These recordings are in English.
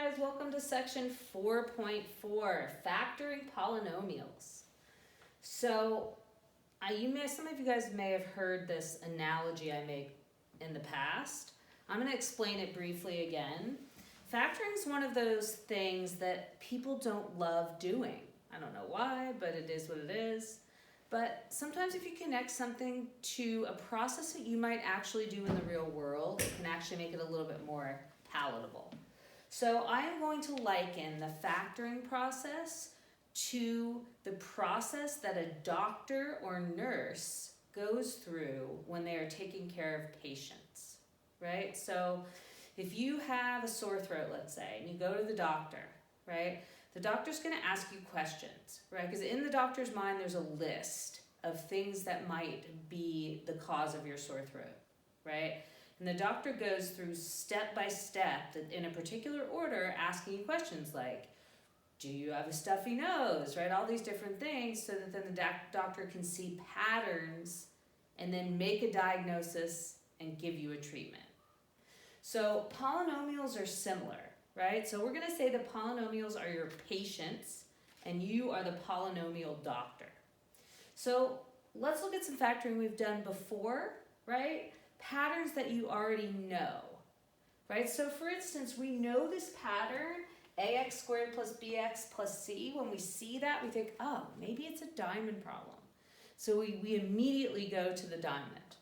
guys, welcome to section 4.4, factoring polynomials. So, some of you guys may have heard this analogy I make in the past. I'm going to explain it briefly again. Factoring is one of those things that people don't love doing. I don't know why, but it is what it is. But sometimes if you connect something to a process that you might actually do in the real world, it can actually make it a little bit more palatable. So I am going to liken the factoring process to the process that a doctor or nurse goes through when they are taking care of patients, right? So if you have a sore throat, let's say, and you go to the doctor, right? The doctor's going to ask you questions, right? Because in the doctor's mind, there's a list of things that might be the cause of your sore throat, right? And the doctor goes through step by step in a particular order, asking you questions like, do you have a stuffy nose, right? All these different things so that then the doctor can see patterns and then make a diagnosis and give you a treatment. So polynomials are similar, right? So we're going to say the polynomials are your patients and you are the polynomial doctor. So let's look at some factoring we've done before, right? Patterns that you already know, right? So for instance, we know this pattern, ax squared plus bx plus c. When we see that, we think, oh, maybe it's a diamond problem. So we immediately go to the diamond,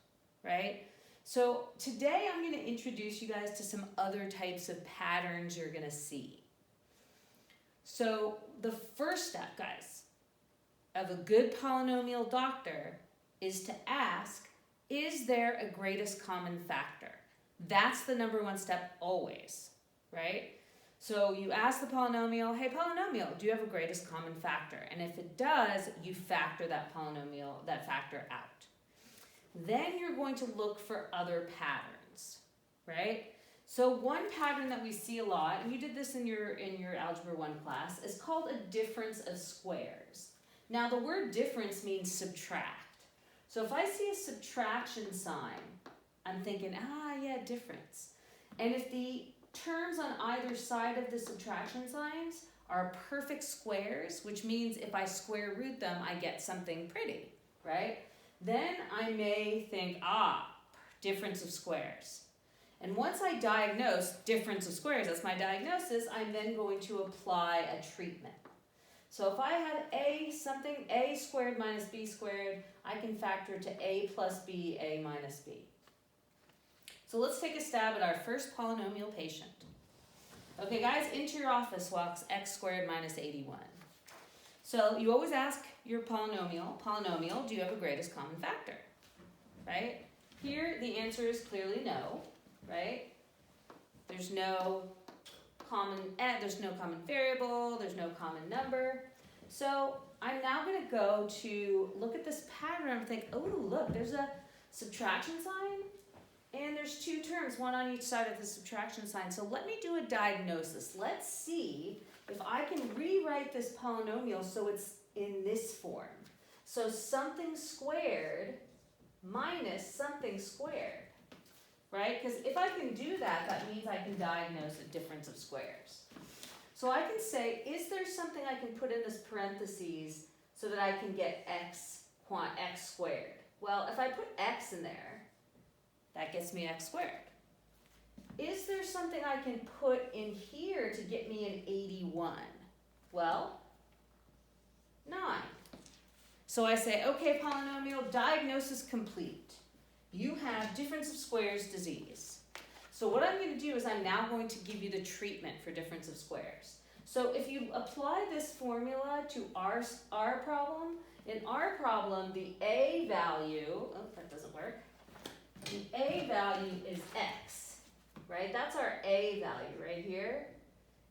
right? So today I'm going to introduce you guys to some other types of patterns you're going to see. So the first step, guys, of a good polynomial doctor is to ask, is there a greatest common factor? That's the number one step always, right? So you ask the polynomial, hey polynomial, do you have a greatest common factor? And if it does, you factor that factor out. Then you're going to look for other patterns, right? So one pattern that we see a lot, and you did this in your Algebra 1 class, is called a difference of squares. Now the word difference means subtract. So if I see a subtraction sign, I'm thinking, difference. And if the terms on either side of the subtraction signs are perfect squares, which means if I square root them, I get something pretty, right? Then I may think, difference of squares. And once I diagnose difference of squares, that's my diagnosis, I'm then going to apply a treatment. So if I had a squared minus b squared, I can factor to a plus b, a minus b. So let's take a stab at our first polynomial patient. Okay guys, into your office walks x squared minus 81. So you always ask your polynomial, do you have a greatest common factor, right? Here the answer is clearly no, right? There's no common variable, there's no common number. So I'm now going to go to look at this pattern and think, oh look, there's a subtraction sign and there's two terms, one on each side of the subtraction sign. So let me do a diagnosis. Let's see if I can rewrite this polynomial so it's in this form. So something squared minus something squared. Right? Because if I can do that, that means I can diagnose a difference of squares. So I can say, is there something I can put in this parentheses so that I can get x squared? Well, if I put x in there, that gets me x squared. Is there something I can put in here to get me an 81? Well, 9. So I say, okay, polynomial, diagnosis complete. You have difference of squares disease. So what I'm going to do is I'm now going to give you the treatment for difference of squares. So if you apply this formula to our problem, in our problem, the a value, that doesn't work. The a value is x, right? That's our a value right here.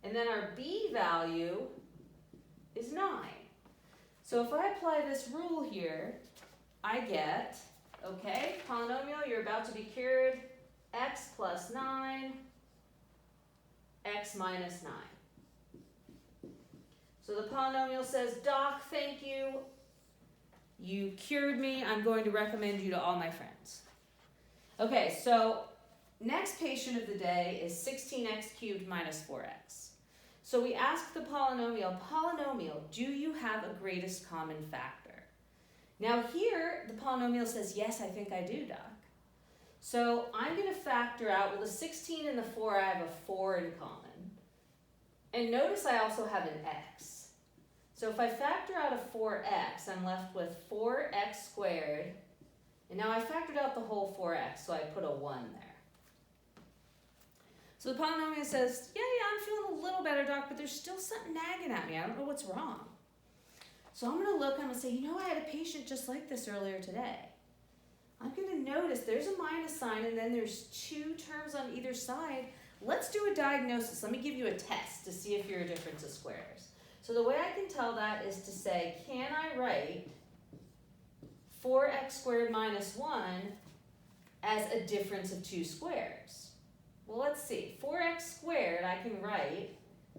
And then our b value is 9. So if I apply this rule here, I get, okay, polynomial, you're about to be cured, x plus 9, x minus 9. So the polynomial says, Doc, thank you. You cured me. I'm going to recommend you to all my friends. Okay, so next patient of the day is 16x cubed minus 4x. So we ask the polynomial, do you have a greatest common factor? Now here, the polynomial says, yes, I think I do, Doc. So I'm going to factor out, well, the 16 and the 4, I have a 4 in common. And notice I also have an x. So if I factor out a 4x, I'm left with 4x squared. And now I factored out the whole 4x, so I put a 1 there. So the polynomial says, yeah, I'm feeling a little better, Doc, but there's still something nagging at me. I don't know what's wrong. So I'm going to look, I'm going to say, you know, I had a patient just like this earlier today. I'm going to notice there's a minus sign and then there's 2 terms on either side. Let's do a diagnosis. Let me give you a test to see if you're a difference of squares. So the way I can tell that is to say, can I write 4x squared minus 1 as a difference of 2 squares? Well, let's see. 4x squared I can write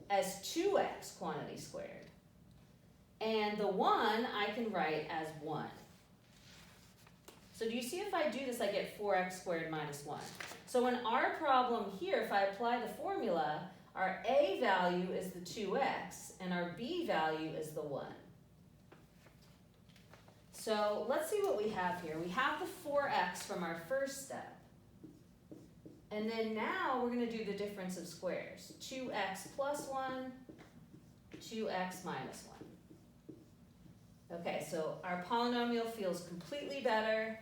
as 2x quantity squared. And the 1 I can write as 1. So do you see if I do this, I get 4x squared minus 1. So in our problem here, if I apply the formula, our a value is the 2x, and our b value is the 1. So let's see what we have here. We have the 4x from our first step. And then now we're going to do the difference of squares. 2x plus 1, 2x minus 1. Okay, so our polynomial feels completely better,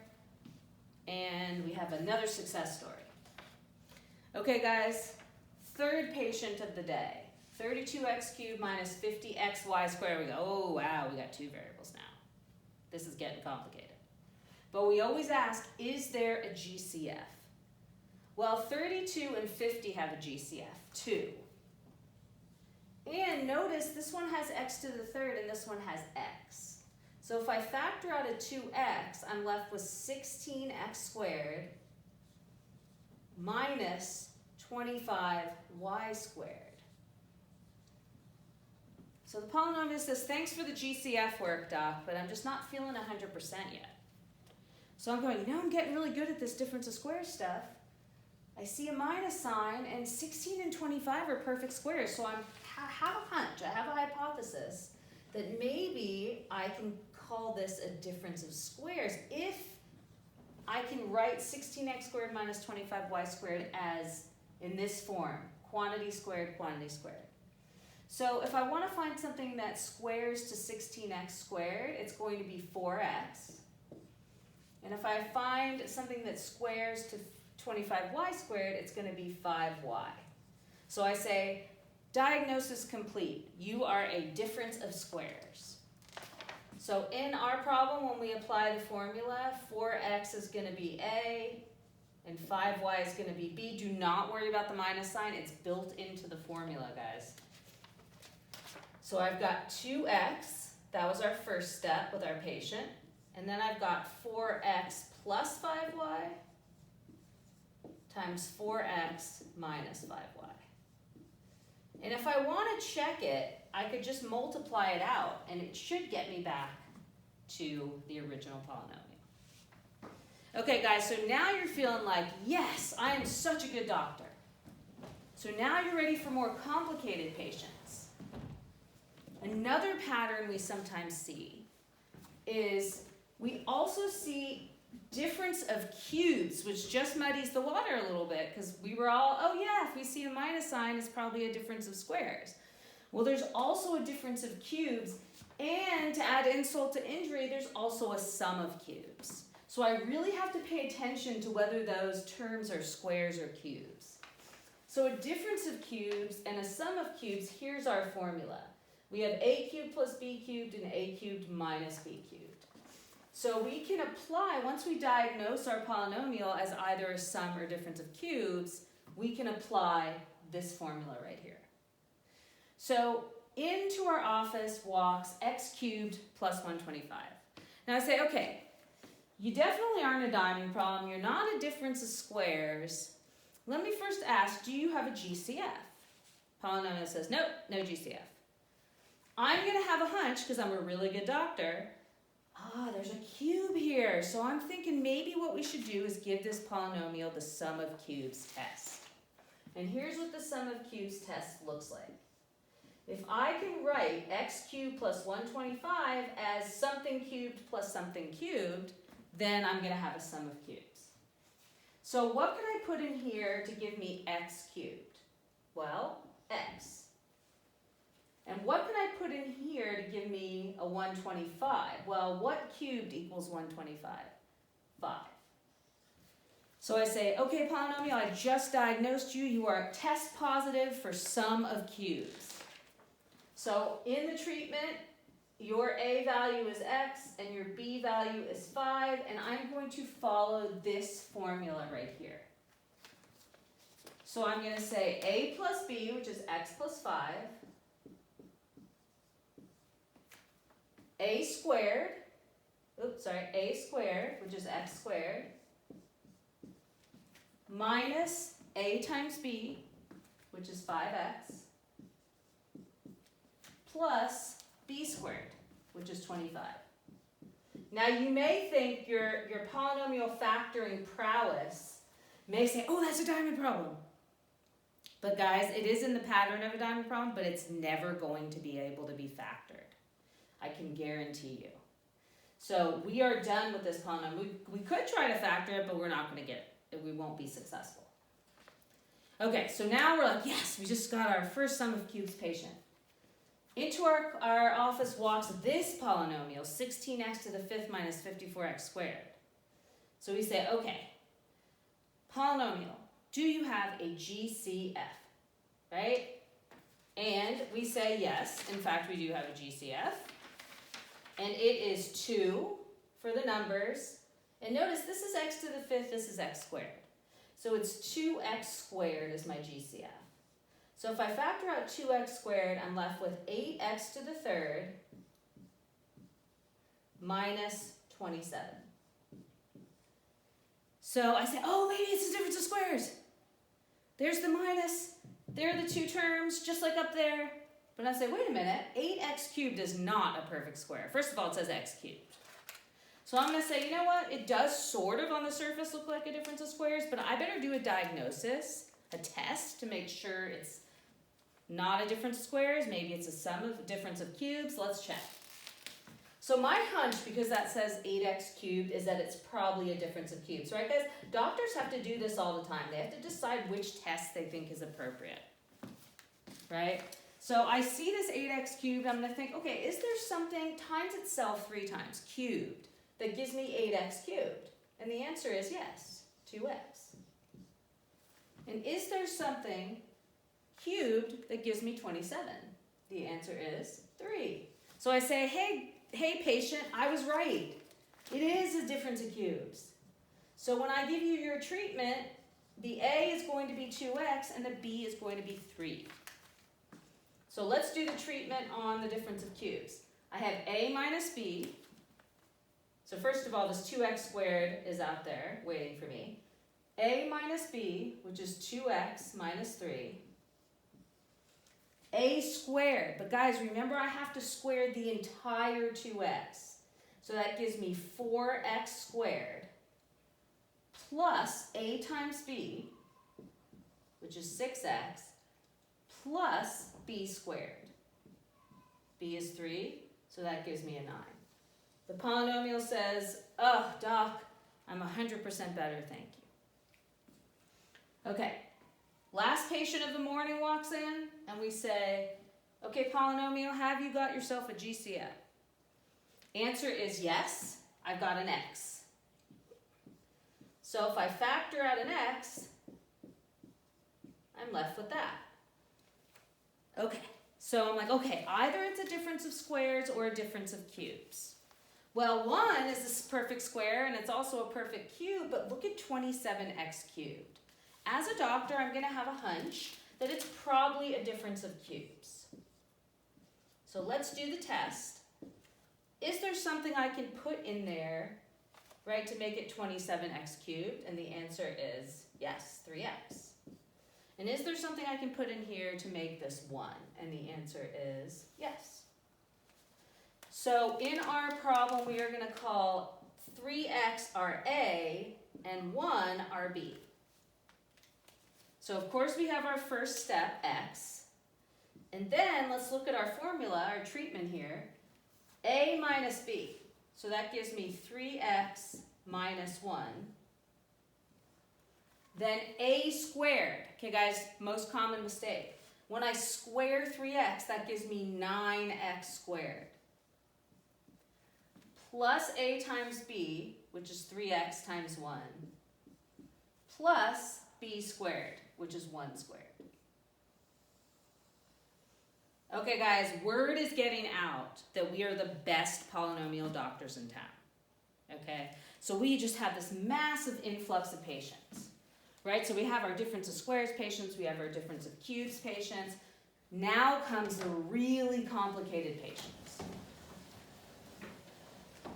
and we have another success story. Okay, guys, third patient of the day. 32x cubed minus 50xy squared. We go, oh, wow, we got 2 variables now. This is getting complicated. But we always ask, is there a GCF? Well, 32 and 50 have a GCF, 2. And notice this one has x to the third and this one has x. So if I factor out a 2x, I'm left with 16x squared minus 25y squared. So the polynomial says, thanks for the GCF work, Doc, but I'm just not feeling 100% yet. So I'm going, I'm getting really good at this difference of squares stuff. I see a minus sign, and 16 and 25 are perfect squares. So I have a hunch, I have a hypothesis that maybe I can call this a difference of squares if I can write 16x squared minus 25y squared as in this form, quantity squared, quantity squared. So if I want to find something that squares to 16x squared, it's going to be 4x. And if I find something that squares to 25y squared, it's going to be 5y. So I say, diagnosis complete. You are a difference of squares. So in our problem, when we apply the formula, 4x is going to be a, and 5y is going to be b. Do not worry about the minus sign. It's built into the formula, guys. So I've got 2x. That was our first step with our patient. And then I've got 4x plus 5y times 4x minus 5y. And if I want to check it, I could just multiply it out, and it should get me back to the original polynomial. Okay, guys, so now you're feeling like, yes, I am such a good doctor. So now you're ready for more complicated patients. Another pattern we sometimes see is we also see difference of cubes, which just muddies the water a little bit, because we were all, oh yeah, if we see a minus sign, it's probably a difference of squares. Well, there's also a difference of cubes, and to add insult to injury, there's also a sum of cubes. So I really have to pay attention to whether those terms are squares or cubes. So a difference of cubes and a sum of cubes, here's our formula. We have a cubed plus b cubed and a cubed minus b cubed. So we can apply, once we diagnose our polynomial as either a sum or difference of cubes, we can apply this formula right here. So into our office walks x cubed plus 125. Now I say, okay, you definitely aren't a diamond problem. You're not a difference of squares. Let me first ask, do you have a GCF? Polynomial says, nope, no GCF. I'm going to have a hunch, because I'm a really good doctor, there's a cube here. So I'm thinking maybe what we should do is give this polynomial the sum of cubes test. And here's what the sum of cubes test looks like. if I can write x cubed plus 125 as something cubed plus something cubed, then I'm going to have a sum of cubes. So what can I put in here to give me x cubed? Well, x. And what can I put in here to give me a 125? Well, what cubed equals 125? 5. So I say, okay, polynomial, I just diagnosed you. You are test positive for sum of cubes. So in the treatment, your A value is x and your B value is 5, and I'm going to follow this formula right here. So I'm going to say A plus B, which is x plus 5, A squared, A squared, which is x squared, minus A times B, which is 5x, plus B squared, which is 25. Now you may think your polynomial factoring prowess may say, oh, that's a diamond problem. But guys, it is in the pattern of a diamond problem, but it's never going to be able to be factored. I can guarantee you. So we are done with this polynomial. We could try to factor it, but we're not going to get it. We won't be successful. Okay, so now we're like, yes, we just got our first sum of cubes patient. Into our office walks this polynomial, 16x to the 5th minus 54x squared. So we say, okay, polynomial, do you have a GCF, right? And we say yes, in fact we do have a GCF. And it is 2 for the numbers. And notice this is x to the 5th, this is x squared. So it's 2x squared is my GCF. So if I factor out 2x squared, I'm left with 8x to the 3rd minus 27. So I say, oh, maybe it's the difference of squares. There's the minus. There are the two terms, just like up there. But I say, wait a minute, 8x cubed is not a perfect square. First of all, it says x cubed. So I'm going to say, you know what? It does sort of on the surface look like a difference of squares, but I better do a diagnosis, a test, to make sure it's not a difference of squares. Maybe it's a sum of difference of cubes. Let's check. So my hunch, because that says 8x cubed, is that it's probably a difference of cubes. Right, guys? Doctors have to do this all the time. They have to decide which test they think is appropriate. Right? So I see this 8x cubed. I'm going to think, okay, is there something times itself 3 times, cubed, that gives me 8x cubed? And the answer is yes, 2x. And is there something cubed that gives me 27? The answer is 3. So I say, hey patient, I was right. It is a difference of cubes. So when I give you your treatment, the A is going to be 2x and the B is going to be 3. So let's do the treatment on the difference of cubes. I have A minus B. So first of all, this 2x squared is out there waiting for me. A minus B, which is 2x minus 3. A squared. But guys, remember I have to square the entire 2x. So that gives me 4x squared plus A times B, which is 6x, plus B squared. B is 3, so that gives me a 9. The polynomial says, oh, doc, I'm 100% better, thank you. Okay, last patient of the morning walks in, and we say, okay, polynomial, have you got yourself a GCF? Answer is yes, I've got an x. So if I factor out an x, I'm left with that. Okay, so I'm like, okay, either it's a difference of squares or a difference of cubes. Well, 1 is this perfect square, and it's also a perfect cube, but look at 27x cubed. As a doctor, I'm going to have a hunch that it's probably a difference of cubes. So let's do the test. Is there something I can put in there, right, to make it 27x cubed? And the answer is yes, 3x. And is there something I can put in here to make this 1? And the answer is yes. So in our problem, we are going to call 3x our A and 1 our B. So of course we have our first step, x. And then let's look at our formula, our treatment here. A minus b. So that gives me 3x minus 1. Then a squared. Okay, guys, most common mistake. When I square 3x, that gives me 9x squared. Plus a times b, which is 3x times 1. Plus b squared, which is 1 squared. Okay, guys, word is getting out that we are the best polynomial doctors in town. Okay, so we just have this massive influx of patients, right? So we have our difference of squares patients, we have our difference of cubes patients. Now comes the really complicated patients.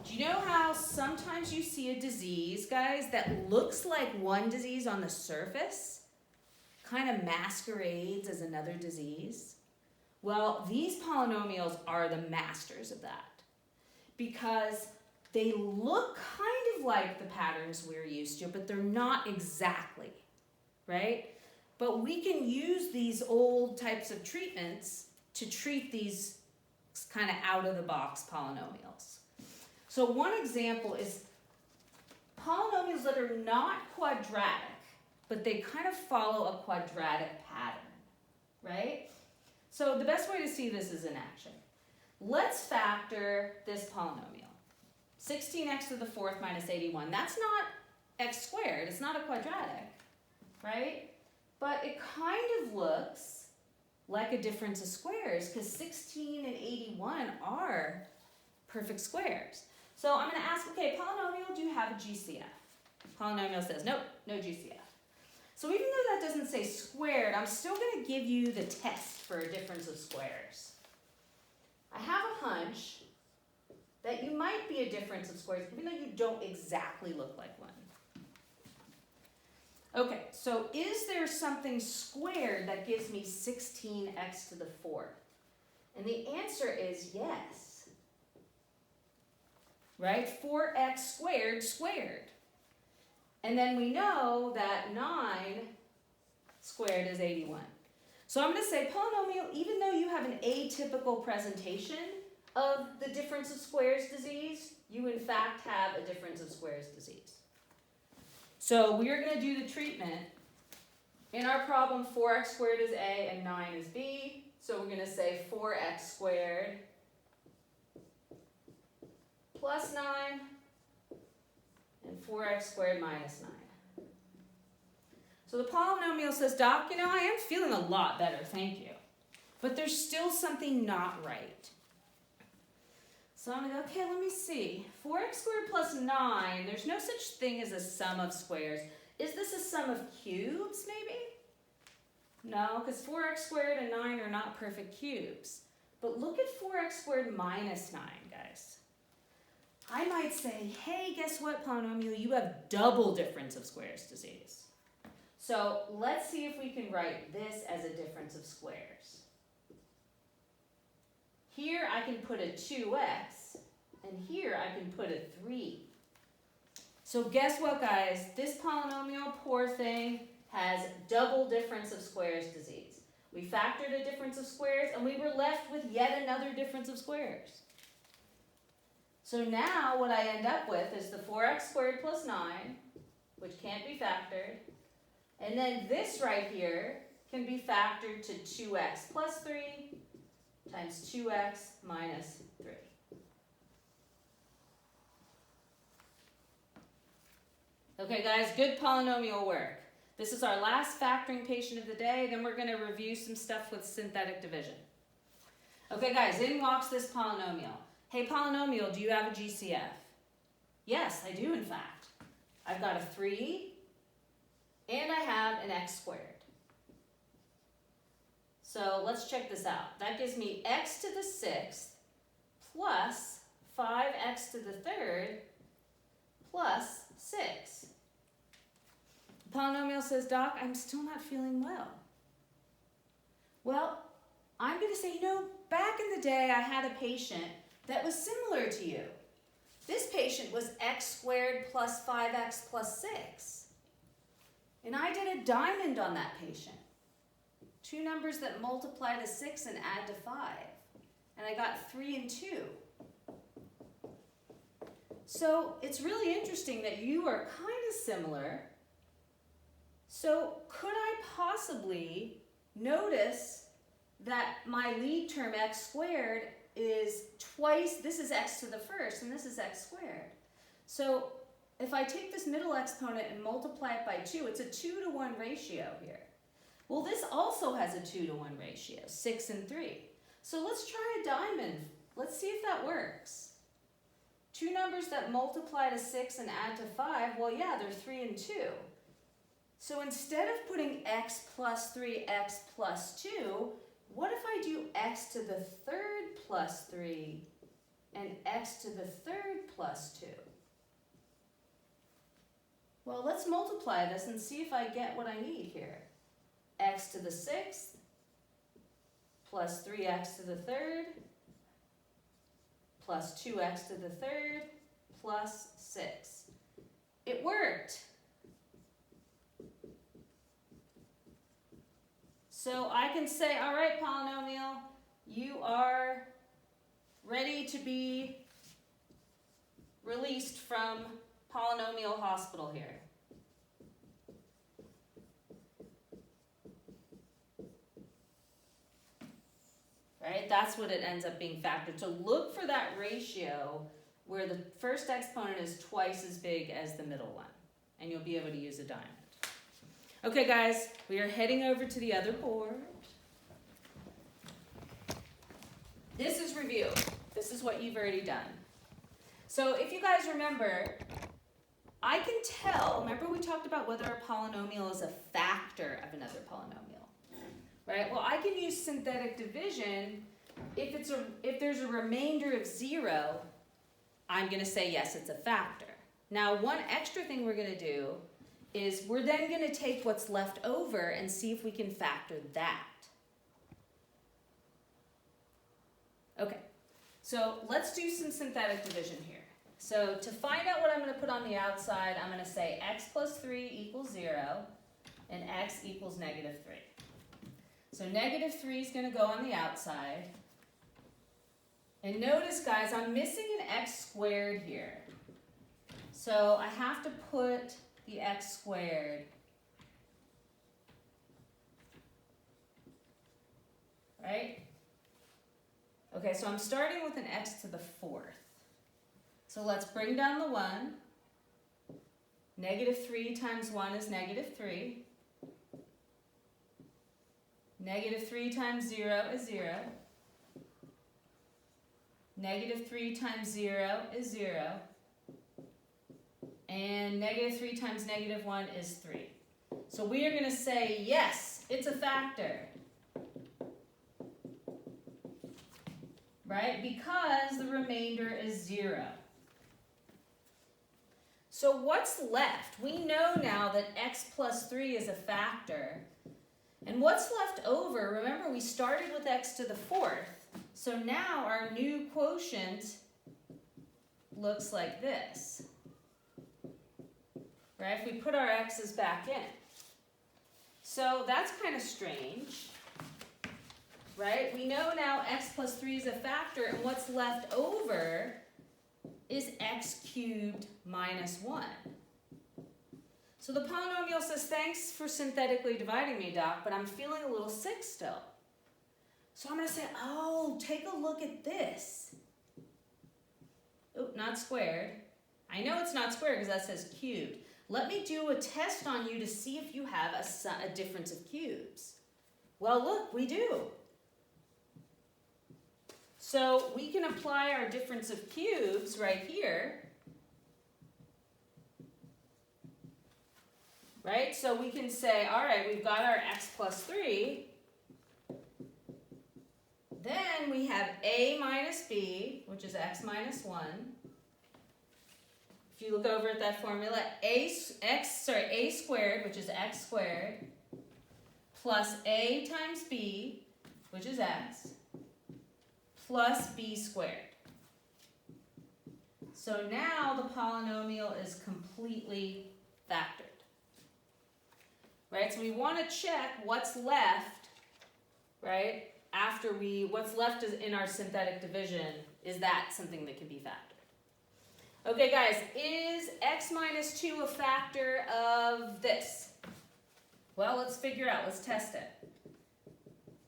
Do you know how sometimes you see a disease, guys, that looks like one disease on the surface, kind of masquerades as another disease? Well, these polynomials are the masters of that because they look kind of like the patterns we're used to, but they're not exactly, right? But we can use these old types of treatments to treat these kind of out-of-the-box polynomials. So one example is polynomials that are not quadratic, but they kind of follow a quadratic pattern, right? So the best way to see this is in action. Let's factor this polynomial. 16x to the 4th minus 81. That's not x squared. It's not a quadratic, right? But it kind of looks like a difference of squares because 16 and 81 are perfect squares. So I'm going to ask, okay, polynomial, do you have a GCF? Polynomial says, nope, no GCF. So even though that doesn't say squared, I'm still going to give you the test for a difference of squares. I have a hunch that you might be a difference of squares, even though you don't exactly look like one. Okay, so is there something squared that gives me 16x to the 4th? And the answer is yes. Right? 4x squared squared. And then we know that 9 squared is 81. So I'm going to say polynomial, even though you have an atypical presentation of the difference of squares disease, you in fact have a difference of squares disease. So we are going to do the treatment. In our problem, 4x squared is a and 9 is b. So we're going to say 4x squared plus 9 and 4x squared minus 9. So the polynomial says, Doc, you know, I am feeling a lot better, thank you. But there's still something not right. So I'm going to go, okay, let me see. 4x squared plus 9, there's no such thing as a sum of squares. Is this a sum of cubes, maybe? No, because 4x squared and 9 are not perfect cubes. But look at 4x squared minus 9, guys. I might say, hey, guess what, polynomial? You have double difference of squares disease. So let's see if we can write this as a difference of squares. Here I can put a 2x, and here I can put a 3. So guess what, guys? This polynomial, poor thing, has double difference of squares disease. We factored a difference of squares, and we were left with yet another difference of squares. So now what I end up with is the 4x squared plus 9, which can't be factored. And then this right here can be factored to 2x plus 3 times 2x minus 3. Okay, guys, good polynomial work. This is our last factoring patient of the day. Then we're going to review some stuff with synthetic division. Okay, guys, in walks this polynomial. Hey, polynomial, do you have a GCF? Yes, I do, in fact. I've got a 3, and I have an x squared. So let's check this out. That gives me x to the 6th plus 5x to the 3rd plus 6. The polynomial says, Doc, I'm still not feeling well. Well, I'm going to say, you know, back in the day I had a patient that was similar to you. This patient was x squared plus 5x plus 6. And I did a diamond on that patient. Two numbers that multiply to 6 and add to 5. And I got 3 and 2. So it's really interesting that you are kind of similar. So could I possibly notice that my lead term x squared is twice, this is x to the first and this is x squared. So if I take this middle exponent and multiply it by 2, it's a 2-to-1 ratio here. Well, this also has a 2-to-1 ratio, 6 and 3. So let's try a diamond. Let's see if that works. Two numbers that multiply to 6 and add to 5, well, yeah, they're 3 and 2. So instead of putting x plus 3, x plus 2, what if I do x to the third plus 3 and x to the third plus 2? Well, let's multiply this and see if I get what I need here. X to the 6th plus 3x to the third plus 2x to the third plus 6. It worked. So I can say, all right, polynomial, you are ready to be released from polynomial hospital here. Right? That's what it ends up being factored. So look for that ratio where the first exponent is twice as big as the middle one, and you'll be able to use a diamond. Okay, guys, we are heading over to the other board. This is review. This is what you've already done. So if you guys remember, I can tell, remember we talked about whether a polynomial is a factor of another polynomial, right? Well, I can use synthetic division. If there's a remainder of 0, I'm going to say yes, it's a factor. Now, one extra thing we're going to do is we're then going to take what's left over and see if we can factor that. Okay, so let's do some synthetic division here. So to find out what I'm going to put on the outside, I'm going to say x plus 3 equals 0 and x equals negative 3. So negative 3 is going to go on the outside. And notice, guys, I'm missing an x squared here. So I have to put the x squared right? Okay, so I'm starting with an x to the 4th. So let's bring down the 1. Negative 3 times 1 is negative 3. Negative 3 times 0 is 0. Negative 3 times 0 is 0. And negative 3 times negative 1 is 3. So we are going to say, yes, it's a factor. Right? Because the remainder is 0. So what's left? We know now that x plus 3 is a factor. And what's left over, remember we started with x to the 4th. So now our new quotient looks like this. Right? If we put our x's back in. So that's kind of strange. Right? We know now x plus 3 is a factor, and what's left over is x cubed minus 1. So the polynomial says, thanks for synthetically dividing me, Doc, but I'm feeling a little sick still. So I'm going to say, oh, take a look at this. Oh, not squared. I know it's not squared because that says cubed. Let me do a test on you to see if you have a difference of cubes. Well, look, we do. So we can apply our difference of cubes right here. Right? So we can say, all right, we've got our x plus 3. Then we have a minus b, which is x minus 1. If you look over at that formula, a squared, which is x squared, plus a times b, which is x, plus b squared. So now the polynomial is completely factored. Right? So we want to check what's left right? After what's left is in our synthetic division, is that something that can be factored? Okay, guys, is x minus 2 a factor of this? Well, let's figure out, let's test it.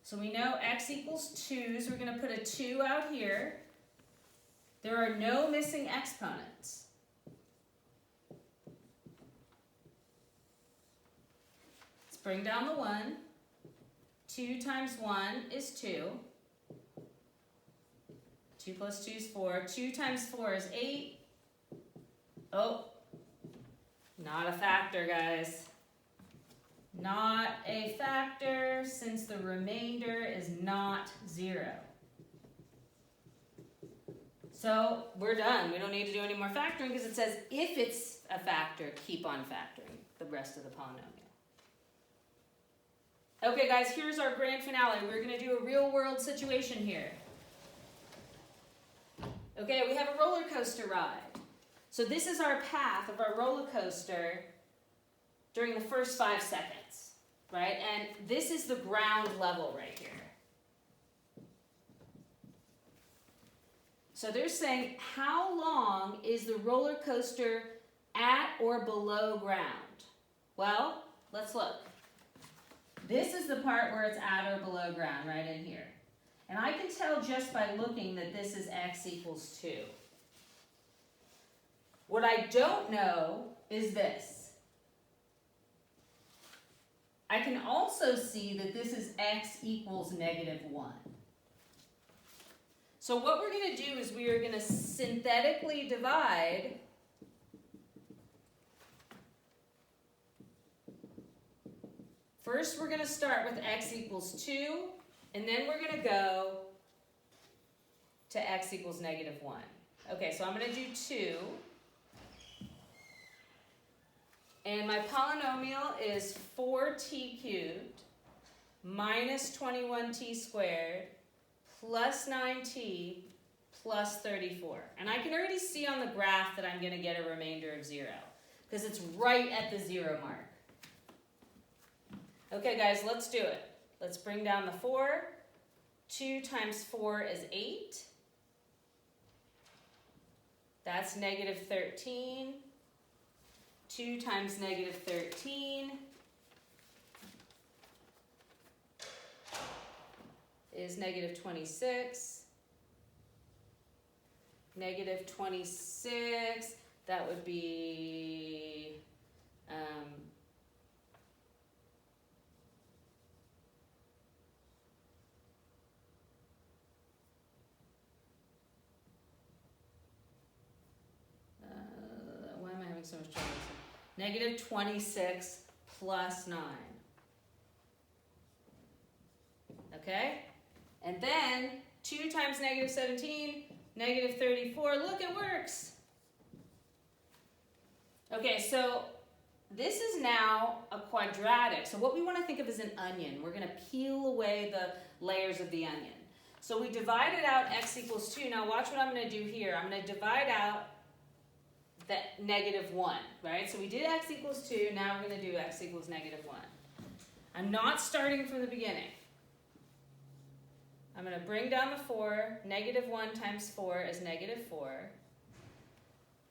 So we know x equals 2, so we're going to put a 2 out here. There are no missing exponents. Let's bring down the 1. 2 times 1 is 2. 2 plus 2 is 4. 2 times 4 is 8. Oh, not a factor, guys. Not a factor since the remainder is not 0. So we're done. We don't need to do any more factoring because it says if it's a factor, keep on factoring the rest of the polynomial. Okay, guys, here's our grand finale. We're going to do a real world situation here. Okay, we have a roller coaster ride. So this is our path of our roller coaster during the first 5 seconds, right? And this is the ground level right here. So they're saying, how long is the roller coaster at or below ground? Well, let's look. This is the part where it's at or below ground, right in here. And I can tell just by looking that this is x equals 2. What I don't know is this. I can also see that this is x equals -1. So what we're going to do is we are going to synthetically divide first we're going to start with x equals 2, and then we're going to go to x equals -1. Okay, so I'm going to do 2. And my polynomial is 4t cubed minus 21t squared plus 9t plus 34. And I can already see on the graph that I'm going to get a remainder of 0 because it's right at the 0 mark. Okay, guys, let's do it. Let's bring down the 4. 2 times 4 is 8. That's -13. 2 times -13 is -26. -26, that would be why am I having so much trouble? -26 plus 9. Okay? And then 2 times -17, -34. Look, it works. Okay, so this is now a quadratic. So what we want to think of as an onion. We're going to peel away the layers of the onion. So we divided out x equals 2. Now watch what I'm going to do here. I'm going to divide out that -1, right? So we did x equals 2, now we're going to do x equals -1. I'm not starting from the beginning. I'm going to bring down the 4. -1 times 4 is -4.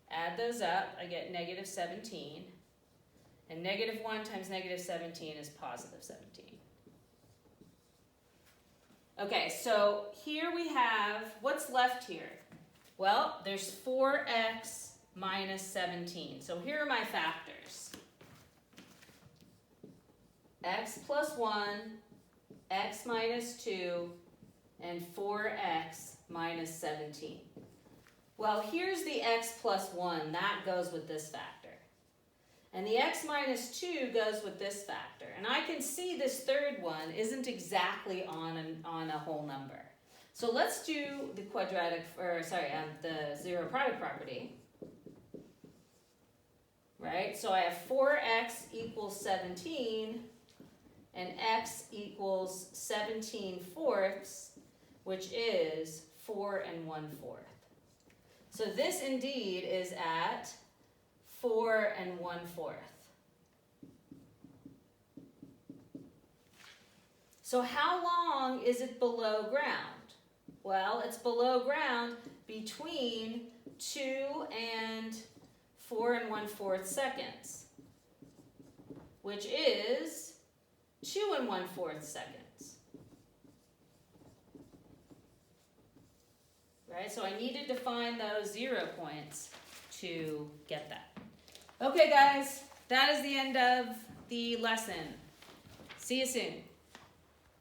Add those up, I get -17. And -1 times -17 is +17. Okay, so here we have, what's left here? Well, there's 4x minus 17. So here are my factors. X plus 1, x minus 2, and 4x minus 17. Well, here's the x plus 1. That goes with this factor. And the x minus 2 goes with this factor. And I can see this third one isn't exactly on a whole number. So let's do the the zero product property. Right? So I have 4x equals 17, and x equals 17 fourths, which is 4 1/4. So this indeed is at 4 1/4. So how long is it below ground? Well, it's below ground between 2 and 4 1/4 seconds, which is 2 1/4 seconds. Right, so I needed to find those 0 points to get that. Okay, guys, that is the end of the lesson. See you soon.